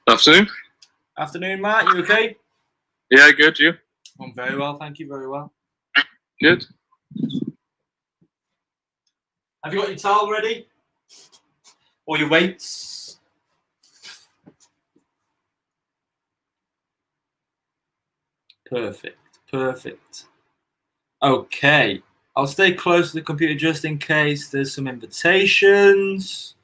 Afternoon. Afternoon, Matt. You okay? Yeah, good. You? I'm very well, thank you. Very well. Good. Have you got your towel ready? Or your weights? Perfect. Perfect. Okay. I'll stay close to the computer just in case there's some invitations.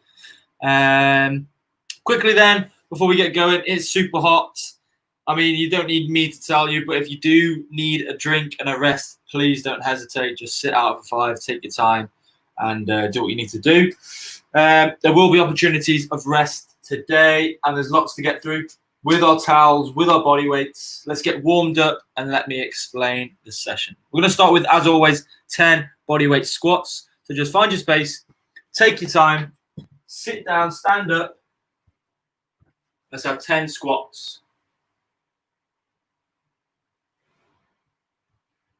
Quickly then, before we get going, it's super hot. I mean, you don't need me to tell you, but if you do need a drink and a rest, please don't hesitate. Just sit out for 5, take your time, and do what you need to do. There will be opportunities of rest today, and there's lots to get through with our towels, with our body weights. Let's get warmed up, and let me explain the session. We're going to start with, as always, 10 bodyweight squats. So just find your space, take your time, sit down, stand up. Let's have 10 squats.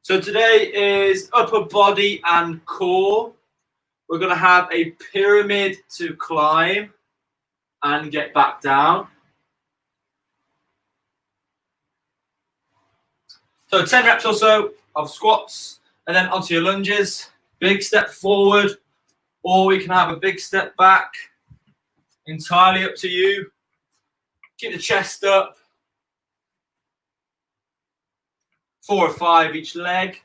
So today is upper body and core. We're going to have a pyramid to climb and get back down. So 10 reps or so of squats, and then onto your lunges. Big step forward, or we can have a big step back. Entirely up to you. Keep the chest up. 4 or 5 each leg.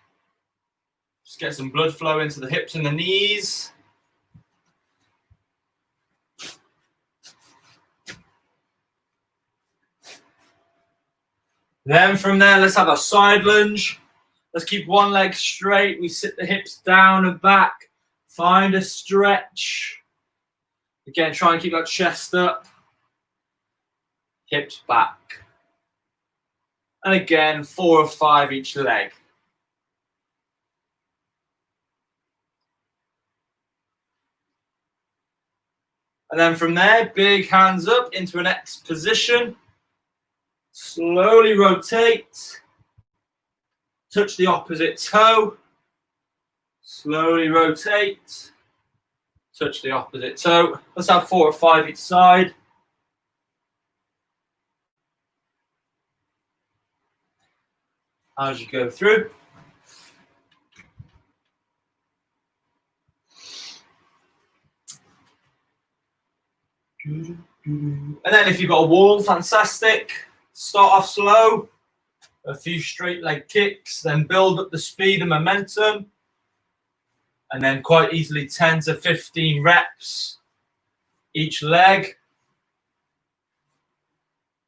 Just get some blood flow into the hips and the knees. Then from there, let's have a side lunge. Let's keep one leg straight. We sit the hips down and back. Find a stretch. Again, try and keep that chest up. Hips back. And again, 4 or 5 each leg. And then from there, big hands up into an X position. Slowly rotate. Touch the opposite toe. Slowly rotate. Touch the opposite toe. Let's have 4 or 5 each side. As you go through. And then if you've got a wall, fantastic. Start off slow. A few straight leg kicks, then build up the speed and momentum. And then quite easily 10 to 15 reps each leg.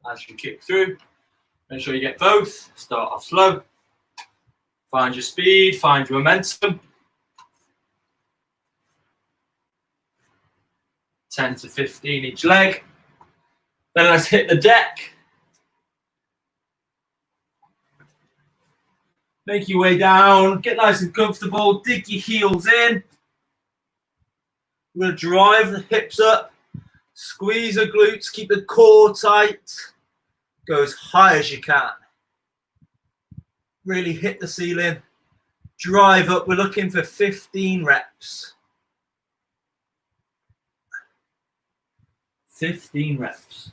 As you kick through. Make sure you get both. Start off slow. Find your speed, find your momentum. 10 to 15 each leg. Then let's hit the deck. Make your way down. Get nice and comfortable. Dig your heels in. We're going to drive the hips up. Squeeze the glutes. Keep the core tight. Go as high as you can. Really hit the ceiling. Drive up. We're looking for 15 reps. 15 reps.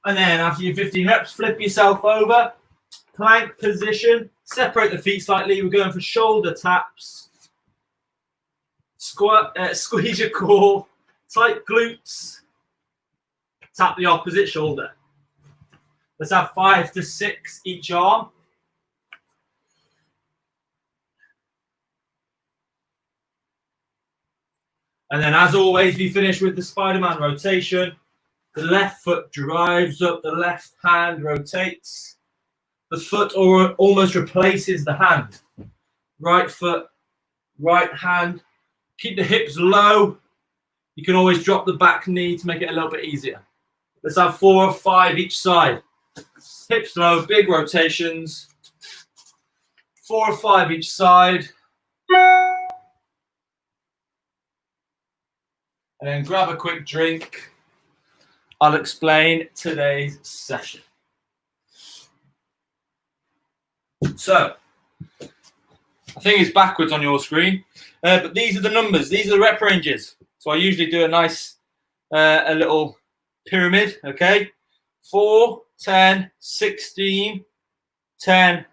And then after your 15 reps, flip yourself over. Plank position. Separate the feet slightly. We're going for shoulder taps. Squeeze your core. Tight glutes. Tap the opposite shoulder. Let's have 5 to 6 each arm. And then as always, we finish with the Spider-Man rotation. The left foot drives up, the left hand rotates. The foot almost replaces the hand. Right foot, right hand. Keep the hips low. You can always drop the back knee to make it a little bit easier. Let's have 4 or 5 each side. Hips low, big rotations. 4 or 5 each side. And then grab a quick drink. I'll explain today's session. So, I think it's backwards on your screen, but these are the numbers. These are the rep ranges. So I usually do a nice, a little pyramid, okay? 4, 10, 16, 10,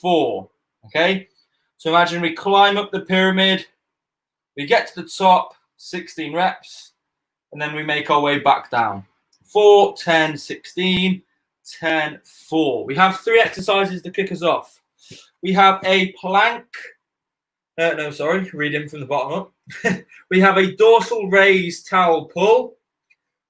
4, okay? So imagine we climb up the pyramid, we get to the top, 16 reps, and then we make our way back down. 4, 10, 16, 10, 4. We have 3 exercises to kick us off. We have a plank. Read in from the bottom up. We have a dorsal raise towel pull.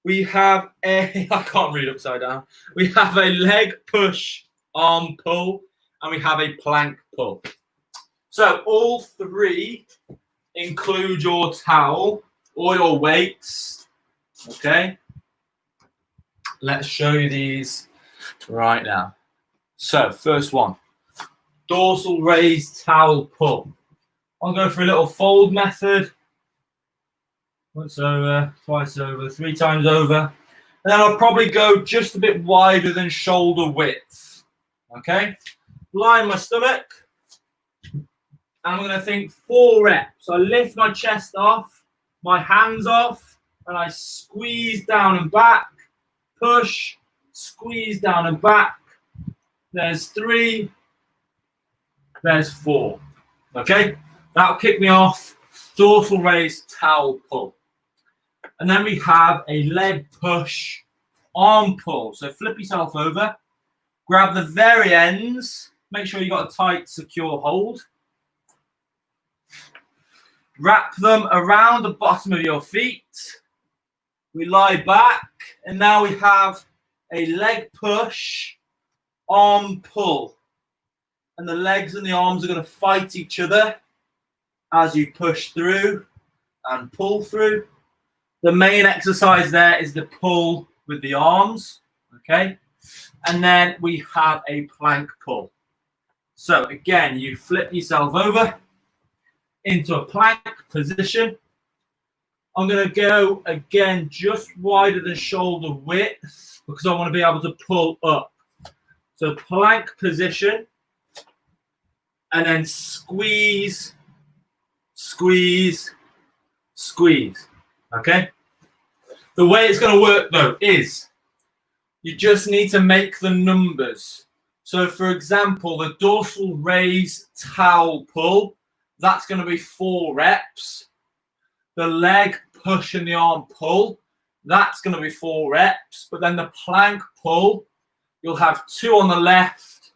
We have a, I can't read upside down. We have a leg push arm pull, and we have a plank pull. So all 3 include your towel or your weights. Okay. Let's show you these right now. So first one, dorsal raise towel pull. I'll go for a little fold method. Once over, twice over, 3 times over. And then I'll probably go just a bit wider than shoulder width. Okay? Line my stomach. And I'm going to think 4 reps. I lift my chest off, my hands off, and I squeeze down and back. Push, squeeze down and back. There's 3. There's 4. Okay? That'll kick me off. Dorsal raise towel pull. And then we have a leg push arm pull. So flip yourself over, grab the very ends, make sure you got a tight, secure hold. Wrap them around the bottom of your feet. We lie back, and now we have a leg push arm pull. And the legs and the arms are going to fight each other as you push through and pull through. The main exercise there is the pull with the arms, okay? And then we have a plank pull. So again, you flip yourself over into a plank position. I'm going to go again just wider than shoulder width because I want to be able to pull up. So plank position, and then squeeze, squeeze, squeeze, okay? The way it's going to work, though, is you just need to make the numbers. So, for example, the dorsal raise towel pull, that's going to be 4 reps. The leg push and the arm pull, that's going to be 4 reps. But then the plank pull, you'll have 2 on the left,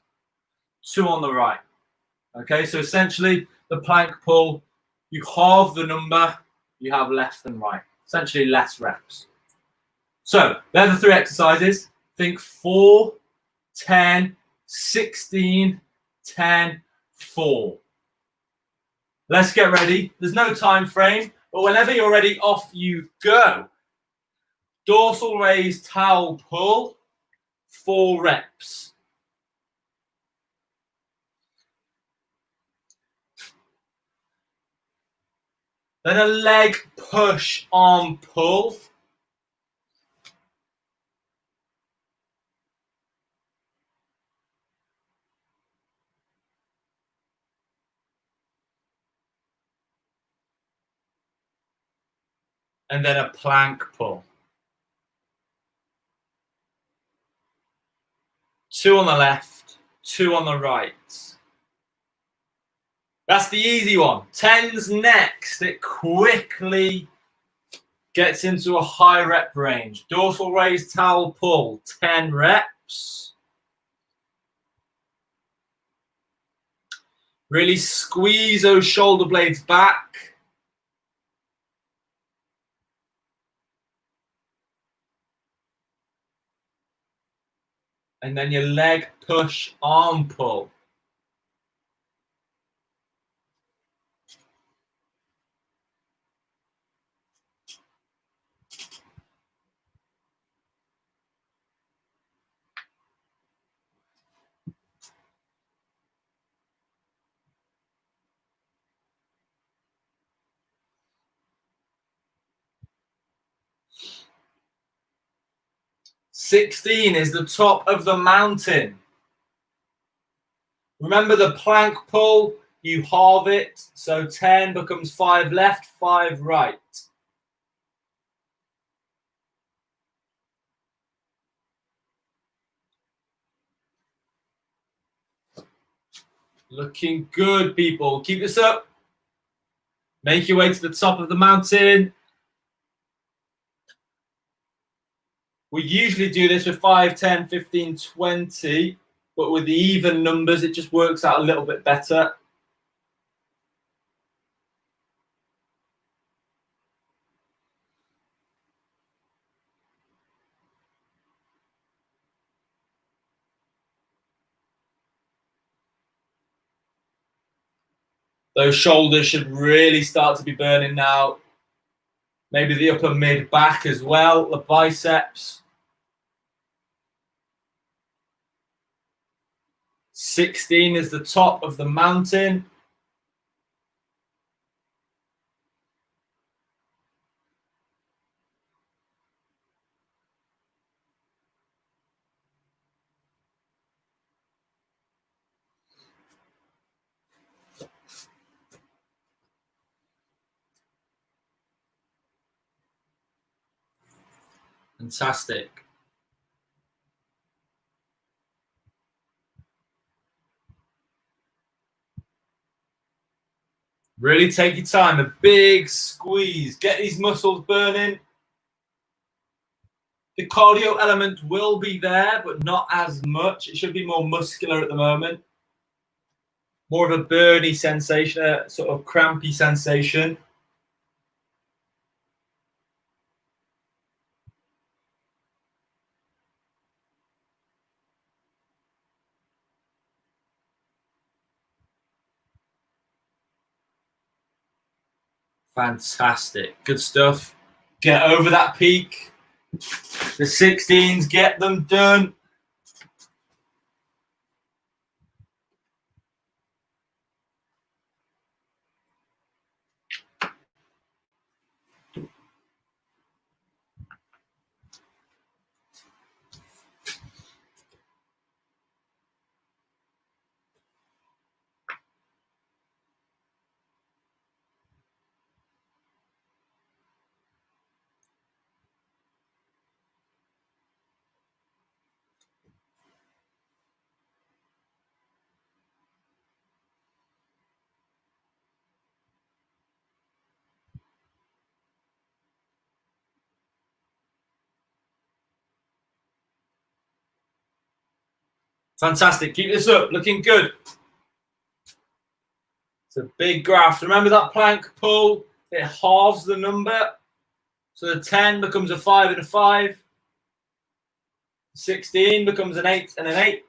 2 on the right. Okay, so essentially, the plank pull, you halve the number, you have left and right. Essentially, less reps. So, they're the 3 exercises. Think 4, 10, 16, 10, 4. Let's get ready. There's no time frame, but whenever you're ready, off you go. Dorsal raise towel pull, 4 reps. Then a leg push arm pull. And then a plank pull. 2 on the left, 2 on the right. That's the easy one. 10's next. It quickly gets into a high rep range. Dorsal raise towel pull, 10 reps. Really squeeze those shoulder blades back. And then your leg push arm pull. 16 is the top of the mountain. Remember the plank pull, you halve it, so 10 becomes 5 left, 5 right. Looking good, people. Keep this up. Make your way to the top of the mountain. We usually do this with 5, 10, 15, 20, but with the even numbers, it just works out a little bit better. Those shoulders should really start to be burning now. Maybe the upper mid back as well, the biceps. 16 is the top of the mountain. Fantastic. Really take your time, a big squeeze. Get these muscles burning. The cardio element will be there, but not as much. It should be more muscular at the moment. More of a burny sensation, a sort of crampy sensation. Fantastic. Good stuff. Get over that peak. The 16s, get them done. Fantastic. Keep this up. Looking good. It's a big graph. Remember that plank pull? It halves the number. So the 10 becomes a 5 and a 5. 16 becomes an 8 and an 8.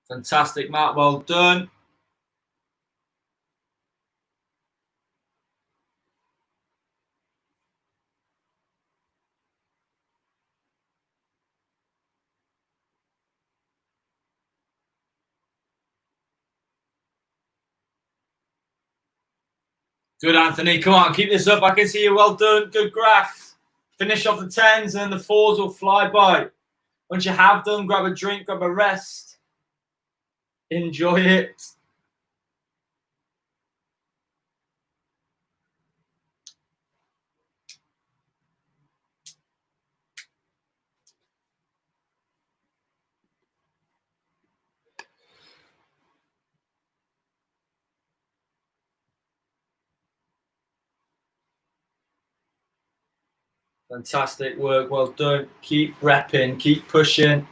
Fantastic, Matt. Well done. Good, Anthony. Come on, keep this up. I can see you. Well done. Good graph. Finish off the 10s and the 4s will fly by. Once you have done, grab a drink, grab a rest. Enjoy it. Fantastic work. Well done. Keep repping. Keep pushing.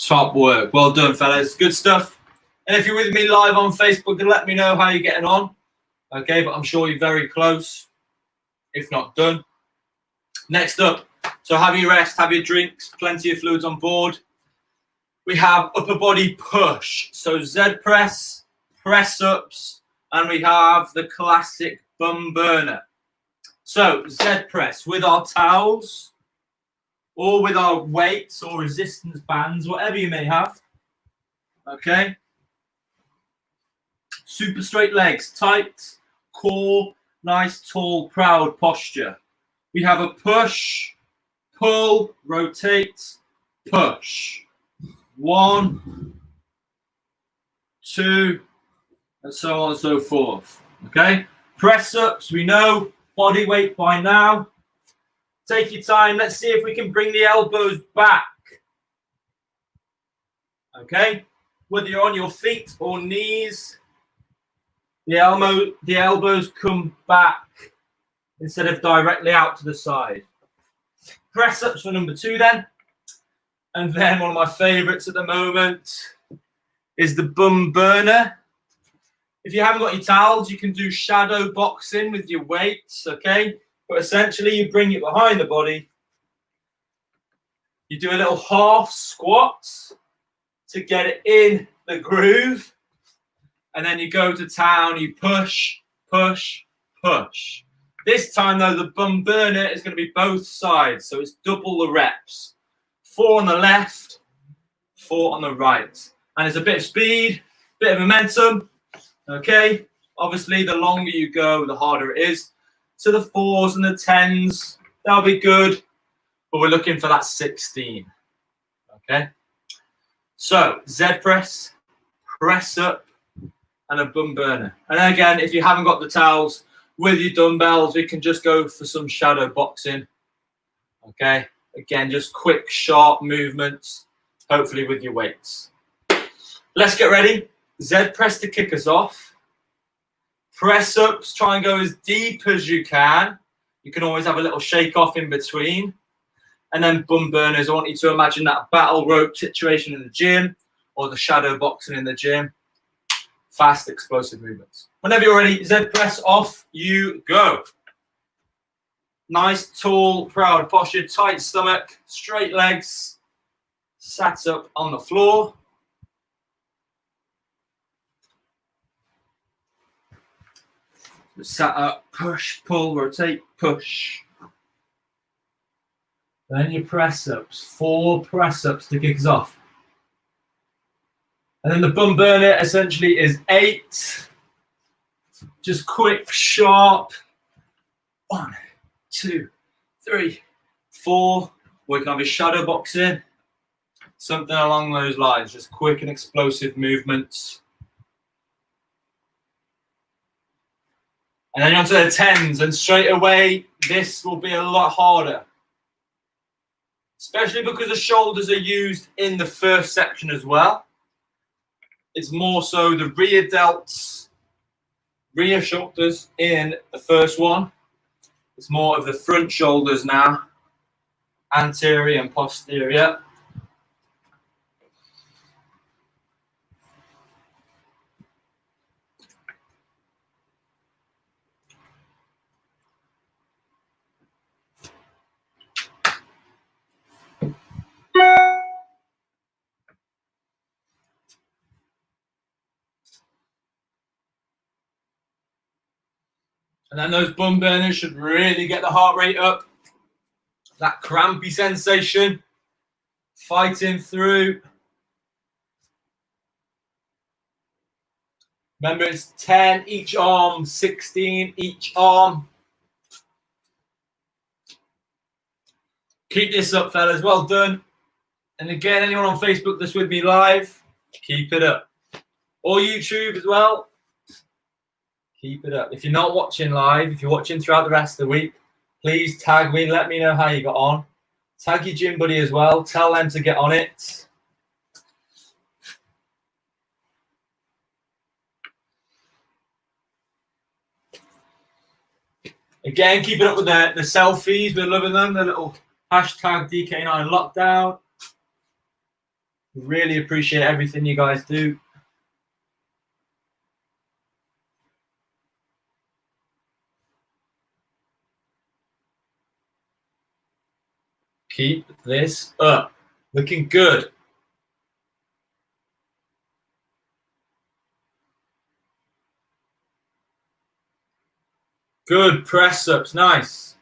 Top work. Well done, fellas. Good stuff. And if you're with me live on Facebook, let me know how you're getting on. Okay, but I'm sure you're very close, if not done. Next up, so have your rest, have your drinks, plenty of fluids on board. We have upper body push. So Z press, press ups, and we have the classic bum burner. So Z press with our towels, or with our weights or resistance bands, whatever you may have. Okay. Super straight legs, tight core, nice, tall, proud posture. We have a push, pull, rotate, push. 1, 2, and so on and so forth. Okay. Press ups, we know body weight by now. Take your time. Let's see if we can bring the elbows back. Okay. Whether you're on your feet or knees, the elbows come back instead of directly out to the side. Press ups for number 2 then. And then one of my favorites at the moment is the bum burner. If you haven't got your towels, you can do shadow boxing with your weights, okay? But essentially you bring it behind the body. You do a little half squat to get it in the groove. And then you go to town, you push, push, push. This time, though, the bum burner is going to be both sides. So it's double the reps. 4 on the left, 4 on the right. And it's a bit of speed, bit of momentum. Okay? Obviously, the longer you go, the harder it is. So the 4s and the 10s, that'll be good. But we're looking for that 16. Okay? So, Z press, press up, and a bum burner. And again, if you haven't got the towels with your dumbbells, we can just go for some shadow boxing. Okay, again, just quick, sharp movements, hopefully with your weights. Let's get ready. Z press to kick us off. Press ups, try and go as deep as you can. You can always have a little shake off in between. And then bum burners, I want you to imagine that battle rope situation in the gym or the shadow boxing in the gym. Fast, explosive movements. Whenever you're ready, Z press, off you go. Nice, tall, proud posture, tight stomach, straight legs, sat up on the floor. Sat up, push, pull, rotate, push. Then your press ups, 4 press ups to kick us off. And then the bum burner essentially is 8. Just quick, sharp. 1, 2, 3, 4. We can have a shadow boxing. Something along those lines. Just quick and explosive movements. And then onto the 10s. And straight away, this will be a lot harder. Especially because the shoulders are used in the first section as well. It's more so the rear delts, rear shoulders in the first one. It's more of the front shoulders now, anterior and posterior. And then those bum burners should really get the heart rate up. That crampy sensation. Fighting through. Remember, it's 10 each arm, 16 each arm. Keep this up, fellas. Well done. And again, anyone on Facebook that's with me live, keep it up. Or YouTube as well. Keep it up. If you're not watching live, if you're watching throughout the rest of the week, please tag me. Let me know how you got on. Tag your gym buddy as well. Tell them to get on it. Again, keep it up with the selfies. We're loving them. The little hashtag DK9 lockdown. Really appreciate everything you guys do. Keep this up. Looking good. Good press ups. Nice.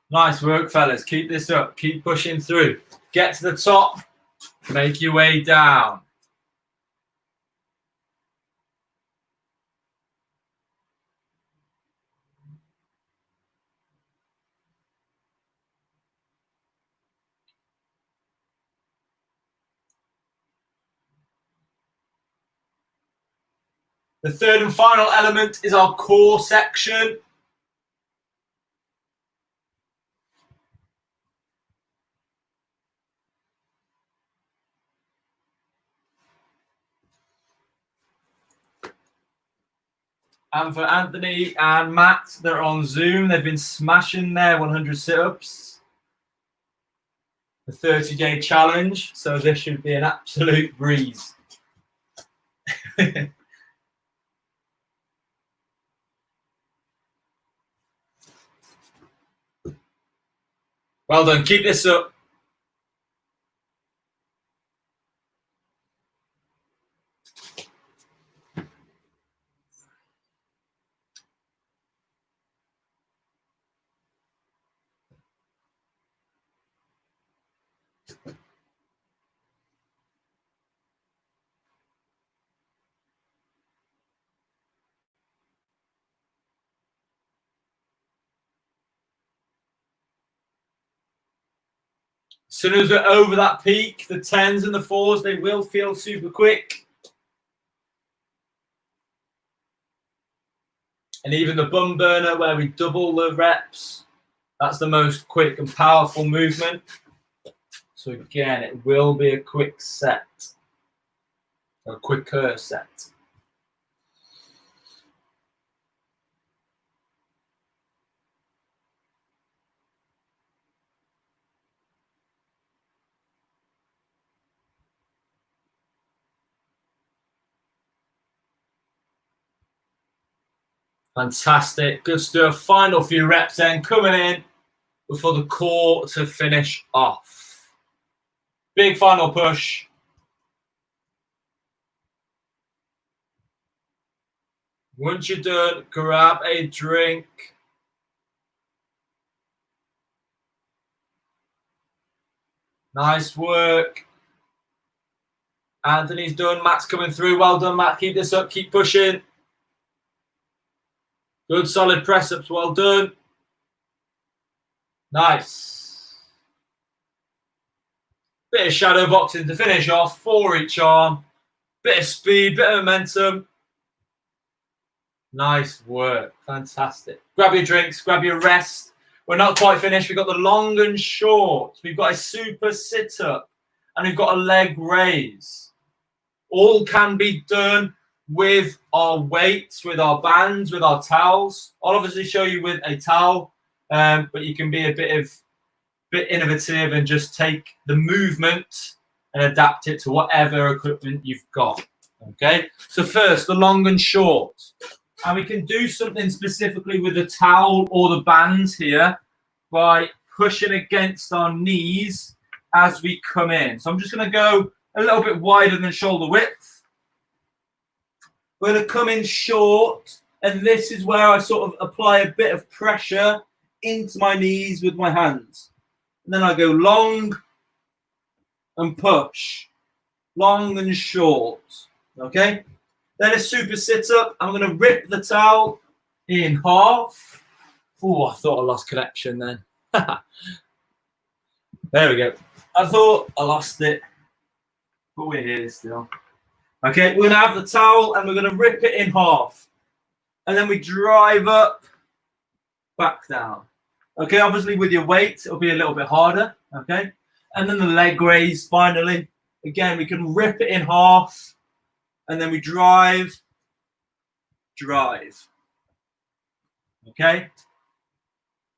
Nice work, fellas. Keep this up. Keep pushing through. Get to the top. Make your way down. The third and final element is our core section. And for Anthony and Matt, they're on Zoom. They've been smashing their 100 sit-ups. The 30-day challenge. So this should be an absolute breeze. Well done. Keep this up. As soon as we're over that peak, the 10s and the 4s, they will feel super quick. And even the bum burner, where we double the reps, that's the most quick and powerful movement. So again, it will be a quick set, a quicker set. Fantastic. Good stuff. Final few reps then coming in before the core to finish off. Big final push. Once you're done, grab a drink. Nice work. Anthony's done. Matt's coming through. Well done, Matt. Keep this up. Keep pushing. Good solid press ups. Well done. Nice. Bit of shadow boxing to finish off. 4 each arm. Bit of speed, bit of momentum. Nice work. Fantastic. Grab your drinks, grab your rest. We're not quite finished. We've got the long and short. We've got a super sit-up. And we've got a leg raise. All can be done with our weights, with our bands, with our towels. I'll obviously show you with a towel, but you can be a bit innovative and just take the movement and adapt it to whatever equipment you've got. Okay, so first, the long and short. And we can do something specifically with the towel or the bands here by pushing against our knees as we come in. So I'm just going to go a little bit wider than shoulder width. We're going to come in short, and this is where I sort of apply a bit of pressure into my knees with my hands. And then I go long and push, long and short. Okay? Then a super sit-up. I'm going to rip the towel in half, Oh, I thought I lost connection then. There we go. I thought I lost it, but we're here still. Okay, we're gonna have the towel and we're gonna rip it in half, and then we drive up, back down. Okay, obviously with your weight, it'll be a little bit harder. Okay, and then the leg raise finally. Again, we can rip it in half, and then we drive. Okay,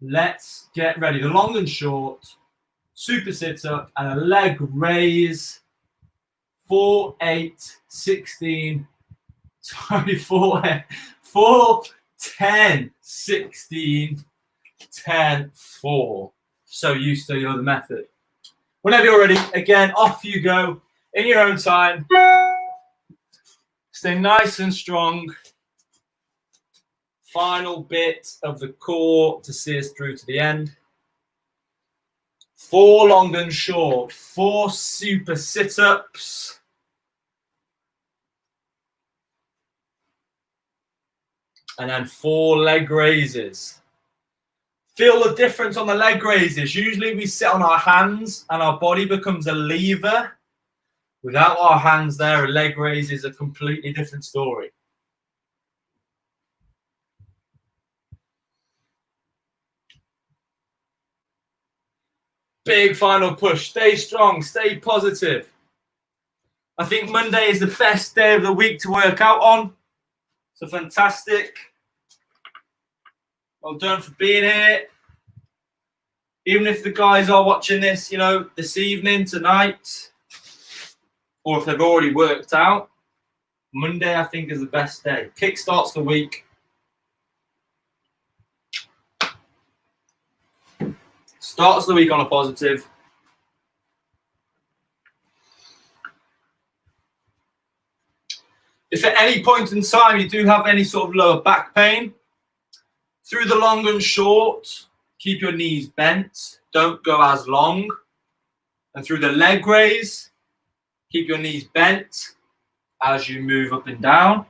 let's get ready. The long and short, super sit up, and a leg raise. 4, 8, 16, 24, 4, 10, 16, 10, 4. So used to the other method. Whenever you're ready, again, off you go in your own time. Stay nice and strong. Final bit of the core to see us through to the end. 4 long and short, 4 super sit-ups. And then 4 leg raises. Feel the difference on the leg raises. Usually we sit on our hands and our body becomes a lever. Without our hands there, a leg raise is a completely different story. Big final push. Stay strong. Stay positive. I think Monday is the best day of the week to work out on. So fantastic. Well done for being here. Even if the guys are watching this, you know, this evening, tonight, or if they've already worked out, Monday, I think, is the best day. Kickstarts the week. Starts the week on a positive. If at any point in time you do have any sort of lower back pain, through the long and short, keep your knees bent. Don't go as long. And through the leg raise, keep your knees bent as you move up and down.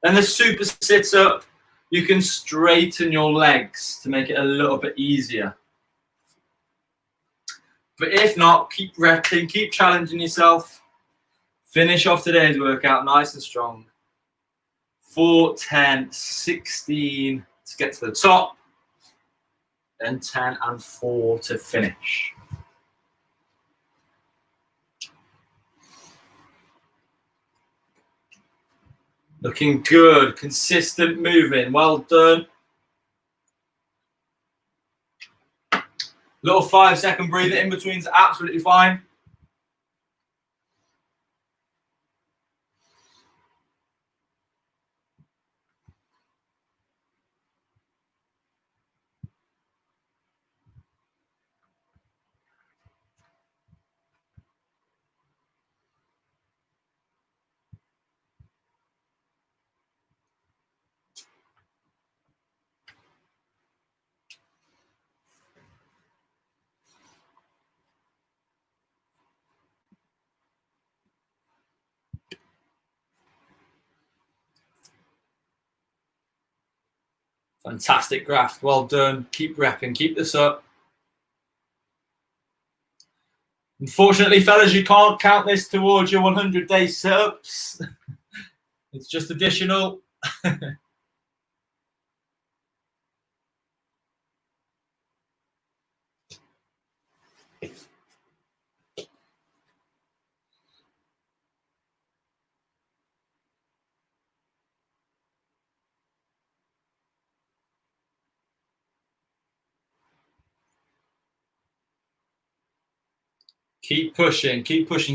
Then the super sit up, you can straighten your legs to make it a little bit easier. But if not, keep repping, keep challenging yourself. Finish off today's workout nice and strong. 4, 10, 16 to get to the top. Then 10 and 4 to finish. Looking good, consistent moving, well done. Little 5-second breather in between is absolutely fine. Fantastic graft, well done. Keep repping, keep this up. Unfortunately, fellas, you can't count this towards your 100-day sit-ups. It's just additional. Keep pushing,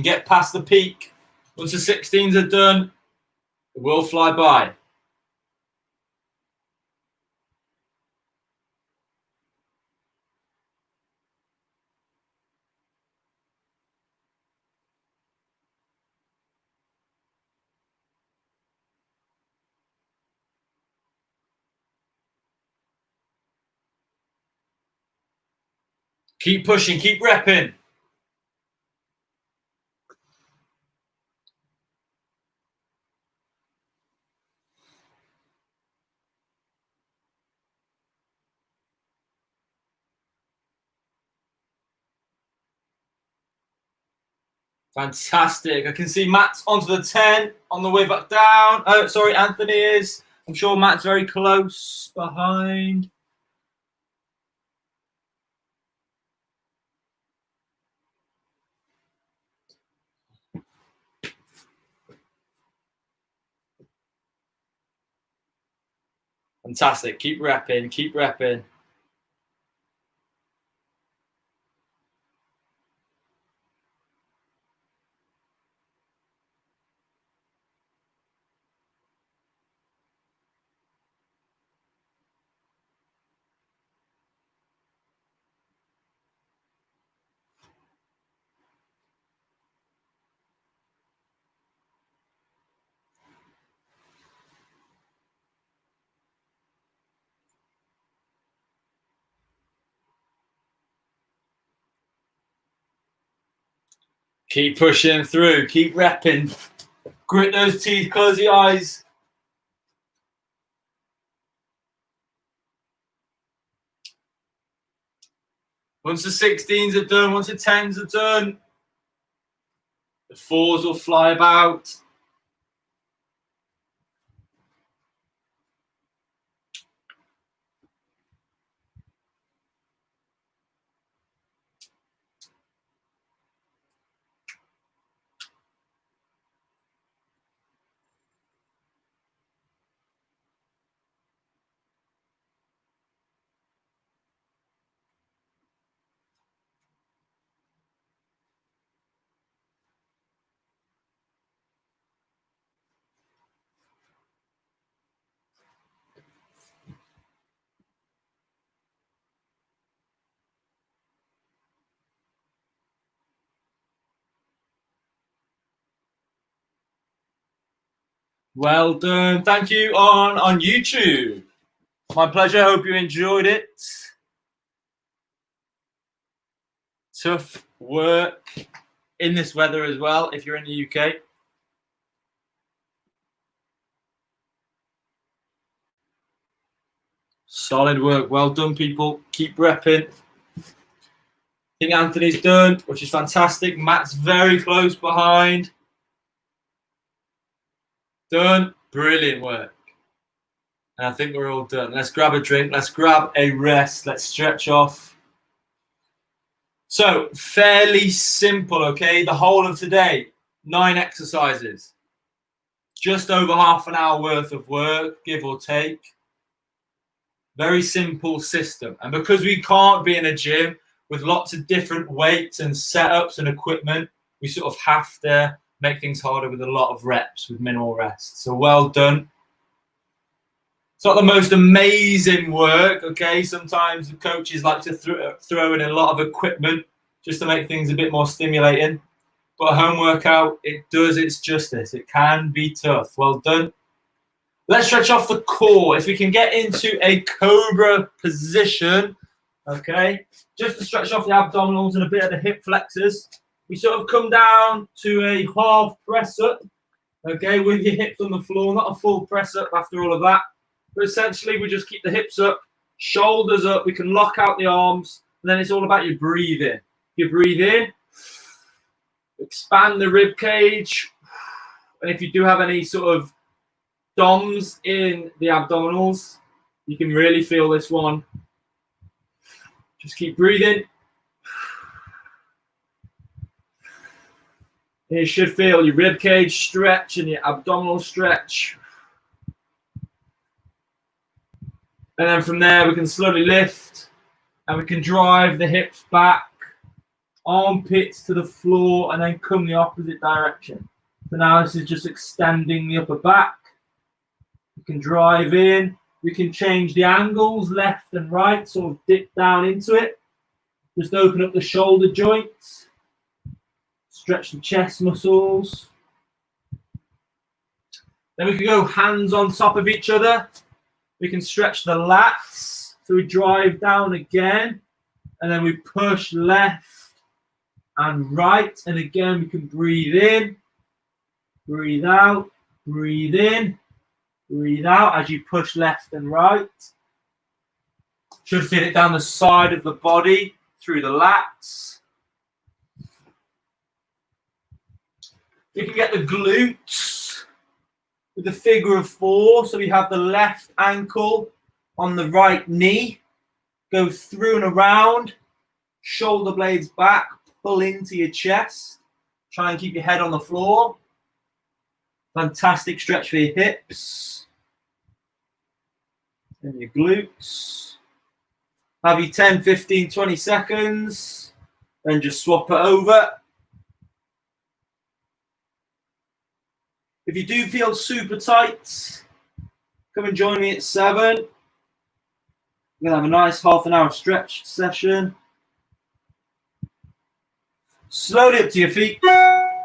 get past the peak. Once the 16s are done, it will fly by. Keep pushing, keep repping. Fantastic. I can see Matt's onto the 10 on the way back down. Oh, sorry, Anthony is. I'm sure Matt's very close behind. Fantastic. Keep repping. Keep repping. Keep pushing through. Keep repping. Grit those teeth. Close your eyes. Once the 16s are done, once the 10s are done, the 4s will fly about. Well done. Thank you on YouTube. My pleasure. Hope you enjoyed it. Tough work in this weather as well if you're in the UK. Solid work. Well done, people. Keep repping. I think Anthony's done, which is fantastic. Matt's very close behind. Done. Brilliant work. And I think we're all done. Let's grab a drink. Let's grab a rest. Let's stretch off. So, fairly simple, okay? The whole of today, 9 exercises. Just over half an hour worth of work, give or take. Very simple system. And because we can't be in a gym with lots of different weights and setups and equipment, we sort of have to make things harder with a lot of reps with minimal rest. So well done. It's not the most amazing work, okay? Sometimes the coaches like to throw in a lot of equipment just to make things a bit more stimulating. But a home workout, it does its justice. It can be tough. Well done. Let's stretch off the core. If we can get into a cobra position, okay, just to stretch off the abdominals and a bit of the hip flexors, we sort of come down to a half press up, okay, with your hips on the floor, not a full press up after all of that. But essentially, we just keep the hips up, shoulders up. We can lock out the arms, and then it's all about your breathing. You breathe in, expand the rib cage, and if you do have any sort of DOMs in the abdominals, you can really feel this one. Just keep breathing. You should feel your rib cage stretch and your abdominal stretch. And then from there, we can slowly lift and we can drive the hips back, armpits to the floor, and then come the opposite direction. So now this is just extending the upper back. We can drive in. We can change the angles, left and right, sort of dip down into it. Just open up the shoulder joints. Stretch the chest muscles. Then we can go hands on top of each other. We can stretch the lats. So we drive down again. And then we push left and right. And again, we can breathe in, breathe out, breathe in, breathe out as you push left and right. Should feel it down the side of the body through the lats. You can get the glutes with the figure of 4. So we have the left ankle on the right knee. Go through and around. Shoulder blades back. Pull into your chest. Try and keep your head on the floor. Fantastic stretch for your hips. And your glutes. Have you 10, 15, 20 seconds. Then just swap it over. If you do feel super tight, come and join me at 7. We're going to have a nice half an hour stretch session. Slowly up to your feet. We're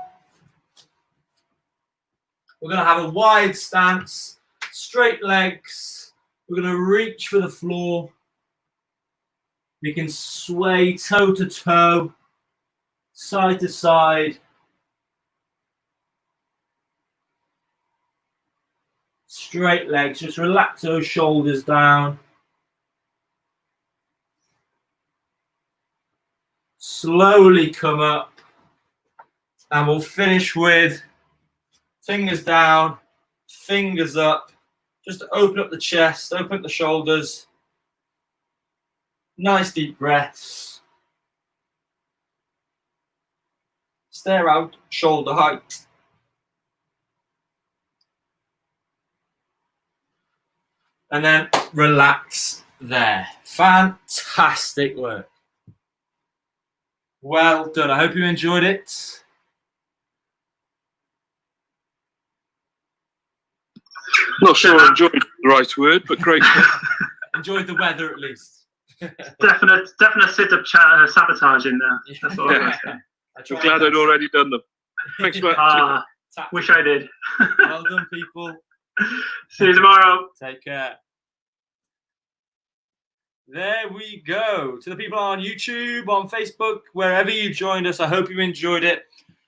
going to have a wide stance, straight legs. We're going to reach for the floor. We can sway toe to toe, side to side. Straight legs, just relax those shoulders down. Slowly come up. And we'll finish with fingers down, fingers up. Just to open up the chest, open up the shoulders. Nice deep breaths. Stare out, shoulder height. And then relax there. Fantastic work. Well done. I hope you enjoyed it. Not sure I enjoyed the right word, but great. Enjoyed the weather at least. Definite sit-up sabotage in there. That's all I'm saying. I'm glad I'd already done them. Thanks, mate. Wish I did. Well done, people. See you tomorrow. Take care. There we go. To the people on YouTube, on Facebook, wherever you joined us, I hope you enjoyed it.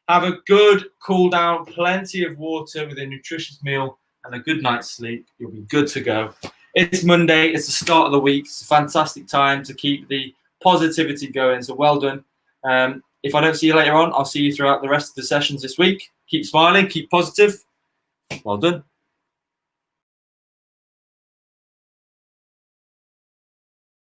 Have a good cool down, plenty of water with a nutritious meal and a good night's sleep. You'll be good to go. It's Monday. It's the start of the week. It's a fantastic time to keep the positivity going. So well done. If I don't see you later on, I'll see you throughout the rest of the sessions this week. Keep smiling. Keep positive. Well done.